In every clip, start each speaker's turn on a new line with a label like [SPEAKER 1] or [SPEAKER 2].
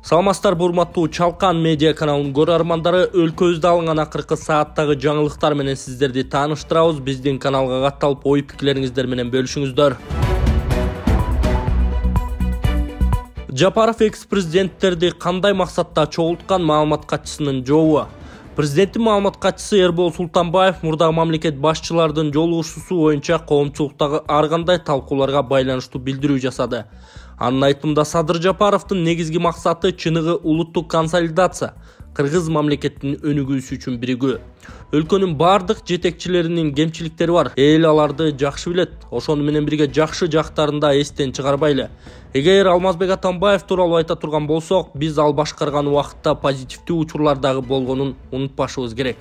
[SPEAKER 1] Саламатсыздарбы урматтуу Чалкан медиа каналынын көрөрмандары, өлкөбүздө алынган акыркы сааттагы жаңылыктар менен сиздерди тааныштырабыз. Биздин каналга катталып, ой пикирлериңиздер менен бөлүшүңүздөр. Жапаров экс-президенттерди кандай максатта чогулткан маалымат катчысынын жообу. Президенттин маалымат катчысы Эрбол Султанбаев мурдагы мамлекет башчылардын жолугушуусу боюнча коомчулуктагы ар кандай талкууларга байланыштуу билдирүү жасады. Анын айтымында Садыр Жапаровдун негизги максаты чыныгы улуттук консолидация, кыргыз мамлекетинин өнүгүүсү үчүн биригүү. Өлкөнүн бардык жетекчилеринин кемчиликтери бар. Эл аларды жакшы билет. Ошону менен бирге жакшы жактарын да эстен чыгарбайлы. Эгер Алмазбек Атамбаев тууралуу айта турган болсок, биз ал башкарган убакытта позитивдүү учурлар дагы болгонун унутпашыбыз керек.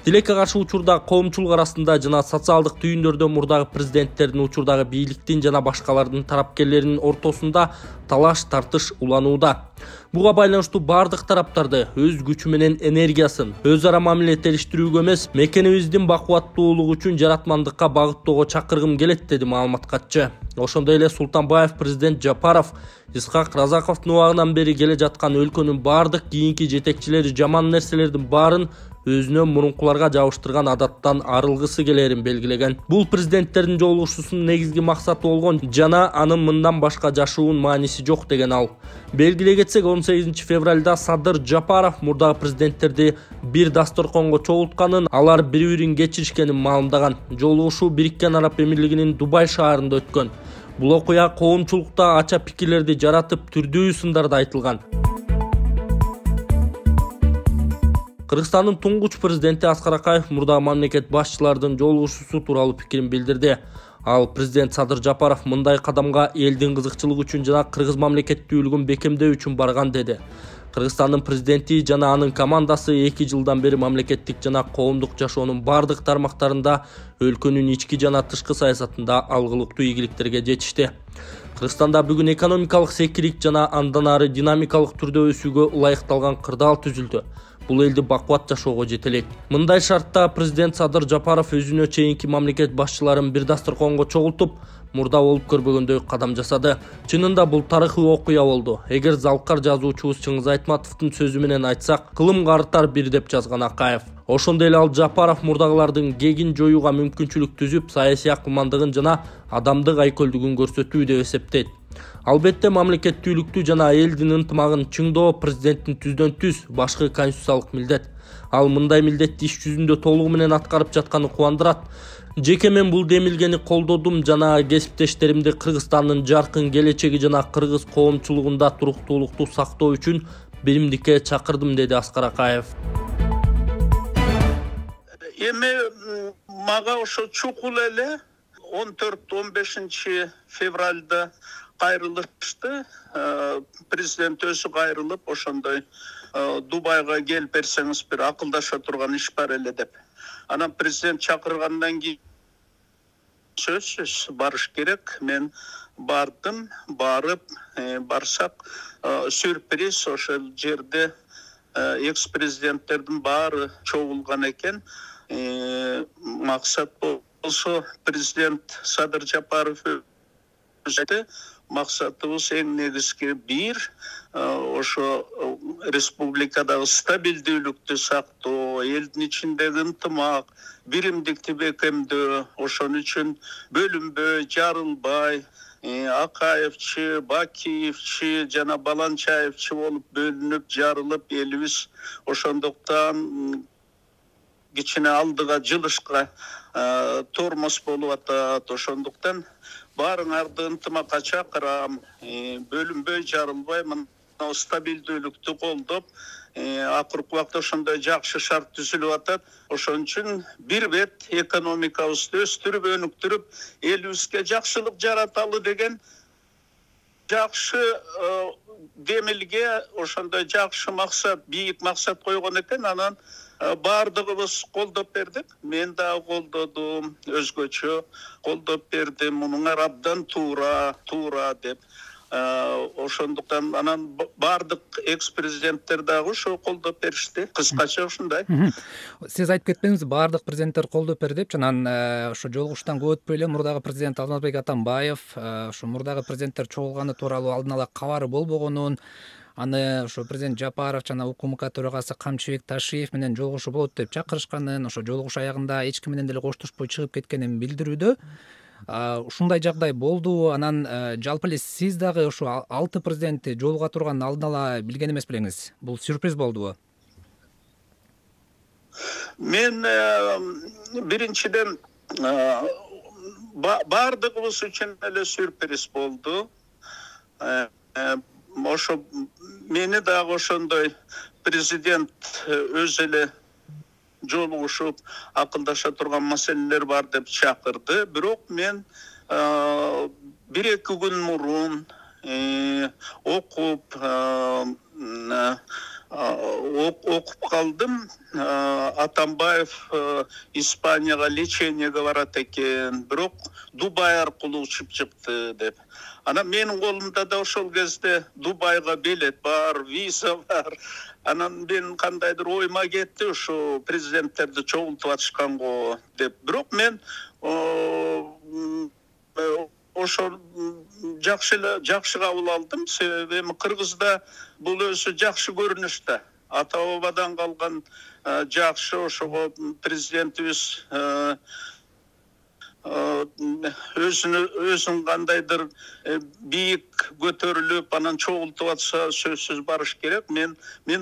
[SPEAKER 1] Тилекке каршы учурда коомчулук арасында жана социалдык түйүндөрдө мурдагы президенттердин учурдагы бийликтин жана башкалардын тарапкерлеринин ортосунда талаш тартыш уланууда. Буга байланыштуу бардык тараптарды өз күчү менен энергиясын өз ара мамиле териштирүүгө эмес, мекенибиздин бакубаттуулугу үчүн жаратмандыкка багыттоого чакыргым келет, деди маалымат катчы. Ошондой эле Султанбаев президент Жапаров Исхак Разаковдун убагынан бери келе жаткан өлкөнүн бардык кийинки жетекчилери жаман нерселердин баарын өзүнөн мурункуларга жабыштырган адаттан арылгысы келерин белгилеген. Бул президенттердин жолугушуусунун негизги максаты болгон жана анын мындан башка жашуунун мааниси жок, деген ал. Белгилей кетсек, 18 февралда Садыр Жапаров мурдагы президенттерди бир дасторконго чогултканын, алар бири-бирин кечиришкенин маалымдаган. Жолугушуу Бириккен Араб Эмирлигинин Дубай шаарында өткөн. Бул окуя коомчулукта ача пикирлерди жаратып, түрдүү сындарда айтылган. Кыргызстандын туңгуч президенти Аскар Акаев мурдагы мамлекет башчылардын жолугушуусу тууралуу пикирин билдирди. Ал президент Садыр Жапаров мындай кадамга элдин кызыкчылыгы үчүн жана кыргыз мамлекеттүүлүгүн бекемдөө үчүн барган, деди. Кыргызстандын президенти жана анын командасы 2 жылдан бери мамлекеттик жана коомдук жашоонун бардык тармактарында өлкөнүн ички жана тышкы саясатында алгылыктуу ийгиликтерге жетишти. Кыргызстанда бүгүн экономикалык секирик жана андан ары динамикалык түрдө өсүүгө ылайыкталган кырдаал түзүлдү. Бул элди бакубат жашоого жетелейт. Мындай шартта президент Садыр Жапаров өзүнө чейинки мамлекет башчыларын бир дасторконго чогултуп, мурда болуп көрбөгөндөй кадам жасады. Чынында бул тарыхый окуя болду. Эгер залкар жазуучубуз Чыңгыз Айтматовдун сөзү менен айтсак, кылым карытар бир, деп жазган Акаев. Ошондой эле ал Жапаров мурдагылардын кегин жоюуга мүмкүнчүлүк түзүп, саясий акылмандыгын жана адамдык айкөлдүгүн көрсөтүү деп эсептейт. Албетте мамлекеттүүлүктү жана элдин ынтымагын чыңдоо президенттин түздөн түз башкы конституциялык милдет. Ал мындай милдетти иш жүзүндө толугу менен аткарып жатканы кубандырат. Жеке мен бул демилгени колдодум жана кесиптештеримди Кыргызстандын жаркын келечеги жана кыргыз коомчулугунда туруктуулукту сактоо үчүн биримдикке чакырдым, деди Аскар Акаев.
[SPEAKER 2] Эми мага ошо чукул эле 14-15 февралда кайрылышты. Президент өзү кайрылып, ошондой Дубайга келип берсеңиз бир акылдаша турган иш бар эле деп. Анан президент чакыргандан кийин сөзсүз барыш керек. Мен бардым, барсак сюрприз, ошол жерде экс-президенттердин баары чогулган экен. Максат болсо президент Садыр Жапаров максатыбыз эң негизги бир, ошо республикадагы стабилдүүлүктү сактоо, элдин ичиндеги ынтымак, биримдикти бекемдөө. Ошон үчүн бөлүнбөй, жарылбай, Акаевчи, Бакиевчи жана Баланчаевчи болуп бөлүнүп, жарылып, элибиз ошондуктан кичине алдыга жылышка тормоз болуп атат. Ошондуктан баарыңарды ынтымакка чакырам. Бөлүнбөй, жарылбай, мына стабилдүүлүктү колдоп, акыркы убакта ошондой жакшы шарт түзүлүп атат. Ошон үчүн бир бет экономикабызды өстүрүп, өнүктүрүп, элибизге жакшылык жараталы деген жакшы демилге, ошондой жакшы максат, бийик максат койгон экен. Анан бардыгыбыз колдоп бердик. Мен дагы колдодум, өзгөчө колдоп бердим. Мунун абдан туура деп. Ошондуктан анан бардык экс-президенттер дагы ошо колдоп беришти. Кыскача ушундай.
[SPEAKER 3] Сиз айтып кетпеңиз, бардык президенттер колдоп берди деп. Анан ошо жолугуштан көп өтпөй эле мурдагы президент Алмазбек Атамбаев ошо мурдагы президенттер чогулганы тууралуу алдын ала кабары болбогонун, аны ошо президент Жапаров жана УКМК төрагасы Камчыбек Ташиев менен жолугушуу болот деп чакырышканын, ошо жолугушуу аягында эч ким менен деле коштошпой чыгып кеткенин билдирүүдө. Ушундай жагдай болду. Анан жалпы эле сиз дагы ошо 6 президентти жолуга турганын алдын ала билген эмес белеңиз. Бул сюрприз болдубу?
[SPEAKER 2] Мен биринчиден бардыгыбыз үчүн эле сюрприз болду. Ошо мени дагы ошондой президент өзү эле жолугушуп акылдаша турган маселелер бар деп чакырды. Бирок мен 1-2 күн мурун окуп калдым. Атамбаев Испанияга лечениеге барат экен, бирок Дубай аркылуу учуп чыкты деп. Анан менин колумда да ошол кезде Дубайга билет бар, виза бар. Анан мен кандайдыр ойма кетти, ушу президенттерди чогултуп атышканго деп. Бирок мен ошол жакшы кабыл алдым. Себеби Кыргызда бул өзү жакшы көрүнүш да. Ата бабадан калган жакшы, ошого президентибиз өзүн кандайдыр бийик көтөрүлүп, анан чогултуп атса сөзсүз барыш керек. Мен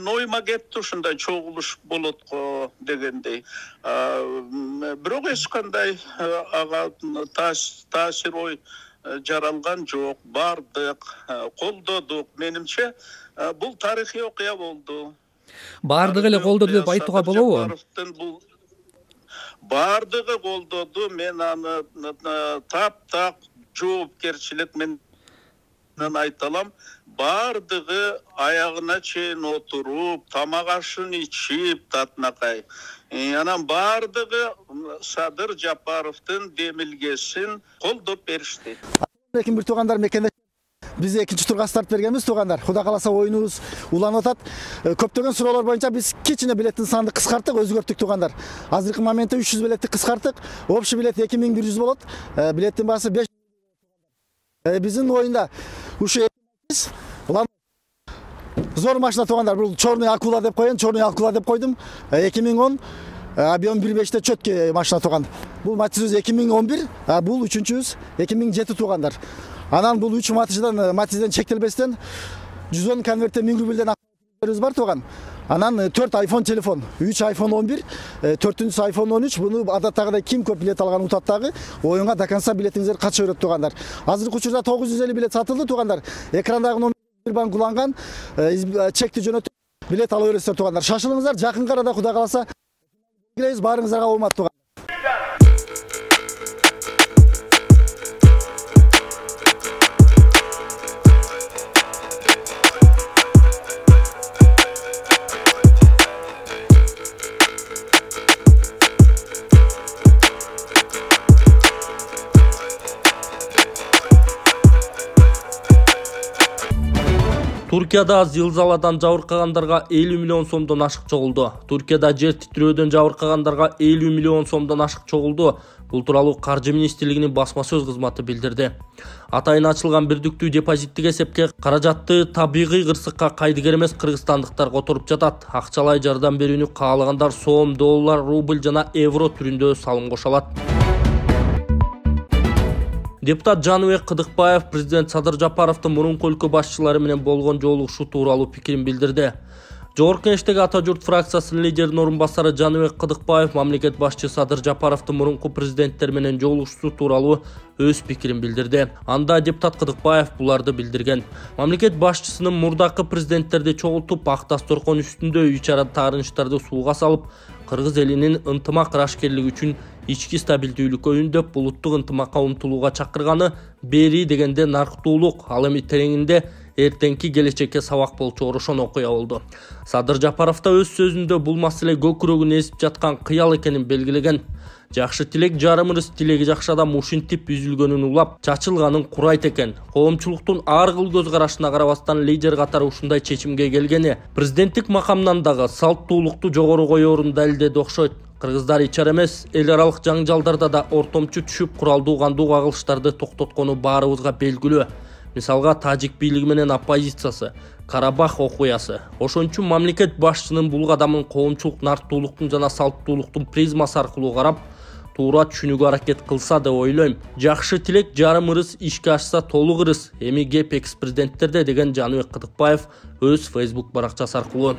[SPEAKER 2] ойма кетти ушундай чогулуш болот го дегендей. Бирок эч кандай ага таасир ой жаралган жок. Бардык, колдодук. Менимче бул тарыхый окуя болду.
[SPEAKER 3] Бардыгы эле колдоду деп айтууга болобу?
[SPEAKER 2] Бардыгы колдоду. Мен аны таптак жоопкерчилик менен айталам. Бардыгы аягына чейин отуруп, тамак ашын ичип, татынакай. Анан бардыгы Садыр Жапаровдун демилгесин колдоп беришти.
[SPEAKER 4] Бир туугандар мекенде биз экинчи турга старт бергенбиз. Туугандар, Кудай кааласа оюнубуз уланып атат. Көптөгөн суроолор боюнча биз кичине билеттин санды кыскарттык, өзгөрттүк туугандар. Азыркы моментте 300 билетти кыскарттык. Общий билет 2100 болот. Билеттин баасы 5. Биздин оюнда ушу зор машина туугандар. Бул Черный акула деп коён, Черный акула деп койдум. 2010 Abion 1.5'te çötke maşına tuğan. Bu Matizöz 2011, bu üçüncüyüz 2007 tuğanlar. Anan bu 3 Matiz'den çektilbesinden 110 konverte 1000 rubilden akıllarımız var tuğan. Anan 4 iPhone telefon, 3 iPhone 11, 4. iPhone 13. Bunu adattağıda kim köp bilet algan utattағы oyunға dakansa biletinizler kaç öğret tuğanlar. Hazırlık uçurda 950 bilet satıldı tuğanlar. Ekrandagı номер bank kullangan çekti jönötüp bilet alı öğretler tuğanlar. Şaşılыңыздар, жақын қарада Құда қаласа барыңыздарга болмат туган.
[SPEAKER 1] Түркияда зилзаладан жабыркагандарга 50 миллион сомдон ашык чогулду. Түркияда жер титирөөдөн жабыркагандарга 50 миллион сомдон ашык чогулду. Бул тууралуу Каржы министрлигинин басма сөз кызматы билдирди. Атайын ачылган бирдиктүү депозиттик эсепке каражатты табигый кырсыкка кайдыгер эмес кыргызстандыктар которуп жатат. Акчалай жардам берүүнү каалагандар сом, доллар, рубль жана евро түрүндө салым кошо алат. Депутат Жаныбек Кыдыкбаев президент Садыр Жапаровдун мурунку өлкө башчылары менен болгон жолугушуу тууралуу пикирин билдирди. Жогорку Кеңештеги Ата журт фракциясынын лидеринин орун басары Жаныбек Кыдыкбаев мамлекет башчы Садыр Жапаровдун мурунку президенттер менен жолугушуу тууралуу өз пикирин билдирди. Анда депутат Кыдыкбаев буларды билдирген. Мамлекет башчысынын мурдакы президенттерди чогултуп, ак дасторкон үстүндө үй чара таарынычтарды сууга салып, Кыргыз элинин ынтымак ырашкерлиги үчүн ички стабилдүүлүккө үндөп, булуттук ынтымакка умтулууга чакырганы бери дегенде нарктуулук, ал эми тереңинде эртеңки келечекке сабак болчу орошон окуя болду. Садыр Жапаров да өз сөзүндө бул маселе көкүрөгүн эзип жаткан кыял экенин белгилеген. Жакшы тилек жарымырыс тилеги жакшы адам ушинтип үзүлгөнүн улап, чачылганын курайт экен. Коомчулуктун ар кыл көз карашына карабастан лидер катары ушундай чечимге келгени президенттик макамнан дагы салттуулукту жогору коёорун далилдеди окшойт. Кыргыздар ичар эмес, эл аралык жаңжалдарда да ортомчу түшүп куралдуу кандуу кагылыштарды токтоткону баарыбызга белгилүү. Мисалга тажик бийлиги менен оппозициясы, Карабах окуясы. Ошон үчүн мамлекет башчынын бул кадамын коомчулук нарттуулуктун жана салттуулуктун призмасы аркылуу карап, туура түшүнүүгө аракет кылса деп ойлойм. Жакшы тилек жарым ырыс, ишке ашса толук ырыс. Эми кеп экс-президенттерде деген Жаныбек Кыдыкбаев өз Facebook баракчасы аркылуу.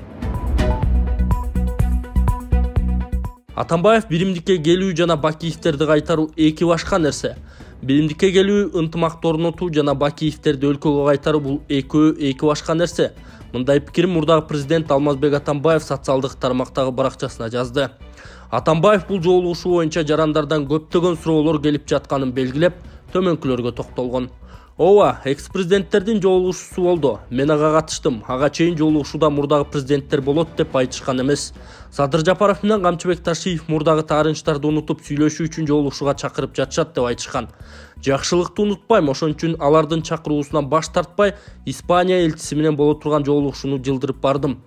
[SPEAKER 1] Атамбаев биримдикке келүү жана Бакиевтерди кайтаруу эки башка нерсе. Биримдикке келүү, ынтымакты орнотуу жана Бакиевтерди өлкөгө кайтаруу бул экөө эки башка нерсе. Мындай пикирин мурдагы президент Алмазбек Атамбаев социалдык тармактагы баракчасына жазды. Атамбаев бул жолугушуу боюнча жарандардан көптөгөн суроолор келип жатканын белгилеп, төмөнкүлөргө токтолгон. Ооба, экс-президенттердин жолугушуусу болду. Мен ага катыштым. Ага чейин жолугушууда мурдагы президенттер болот деп айтышкан эмес. Садыр Жапаров менен Камчыбек Ташиев мурдагы таарынчтарды унутуп сүйлөшүү үчүн жолугушууга чакырып жатышат деп айтышкан. Жакшылыкты унутпайм, ошон үчүн алардын чакыруусунан баш тартпай, Испания элчиси менен боло турган жолугушууну жылдырып бардым.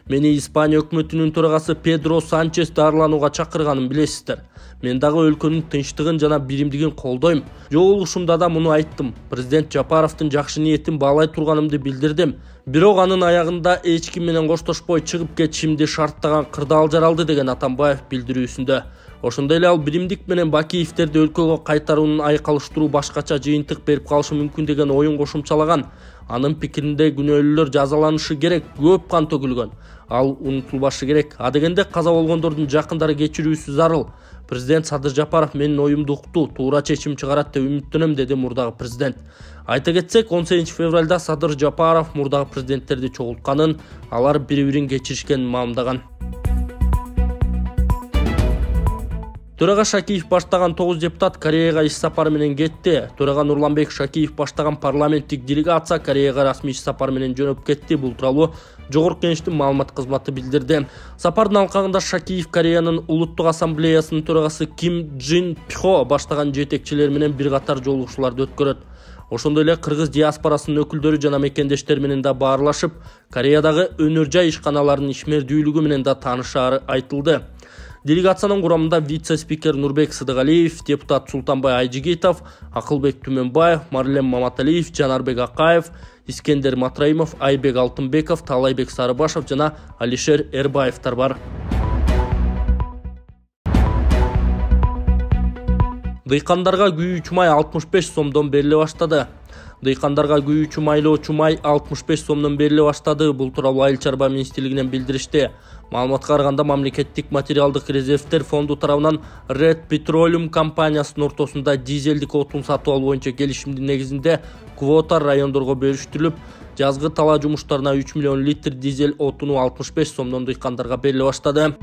[SPEAKER 1] Мени Испания өкмөтүнүн төрагасы Педро Санчес даарыланууга чакырганын билесиздер. Мен дагы өлкөнүн тынчтыгын жана биримдигин колдойм. Жолугушуумда да муну айттым. Президент Жапаровдун жакшы ниетин баалай турганымды билдирдим. Бирок анын аягында эч ким менен коштошпой чыгып кетишимди шарттаган кырдаал жаралды деген Атамбаев билдирүүсүндө. Ошондой эле ал биримдик менен Бакиевтерди өлкөгө кайтаруунун айкалыштыруу башкача жыйынтык берип калышы мүмкүн деген оюн кошумчалаган. Анын пикиринде күнөөлүүлөр жазаланышы керек, көп кан төгүлгөн. Ал унутулбашы керек. А дегенде каза болгондордун жакындары кечирүүсү зарыл. Президент Садыр Жапаров менин оюмду укту, туура чечим чыгарат деп үмүттөнөм, деди мурдагы президент. Айта кетсек, 18 февралда Садыр Жапаров мурдагы президенттерди чогултканын, алар бири-бирин кечиришкенин маамдаган. Төрага Шакиев баштаган 9 депутат Кореяга иш сапары менен кетти. Төрага Нурланбек Шакиев баштаган парламенттик делегация Кореяга расмий иш сапары менен жөнөп кетти. Бул тууралуу Жогорку Кеңештин маалымат кызматы билдирди. Сапардын алкагында Шакиев Кореянын улуттук ассамблеясынын төрагасы Ким Джин Пхо баштаган жетекчилер менен бир катар жолугушууларды өткөрөт. Ошондой эле кыргыз диаспорасынын өкүлдөрү жана мекендештер менен да баарлашып, Кореядагы өнөр жай ишканаларынын ишмердүүлүгү менен да таанышаары айтылды. Делегациянын курамында вице-спикер Нурбек Сыдыгалиев, депутат Султанбай Айжигитов, Акылбек Түмөнбаев, Марлем Маматалиев, Жанарбек Акаев, Искендер Матраимов, Айбек Алтынбеков, Талайбек Сарыбашев жана Алишер Эрбаевтар бар. Дыйкандарга күйүүчү май 65 сомдон бериле баштады. Дыйкандарга күйүүчү майлоочу май 65 сомдон бериле баштады. Бул тууралуу Айыл чарба министрлигинен билдиришти. Маалыматка караганда мамлекеттик материалдык резервтер фонду тарабынан Red Petroleum компаниясынын ортосунда дизелдик отун сатып алуу боюнча келишимдин негизинде квота райондорго бөлүштүрүлүп, жазгы талаа жумуштарына 3 миллион литр дизель отуну 65 сомдон дыйкандарга бериле баштады.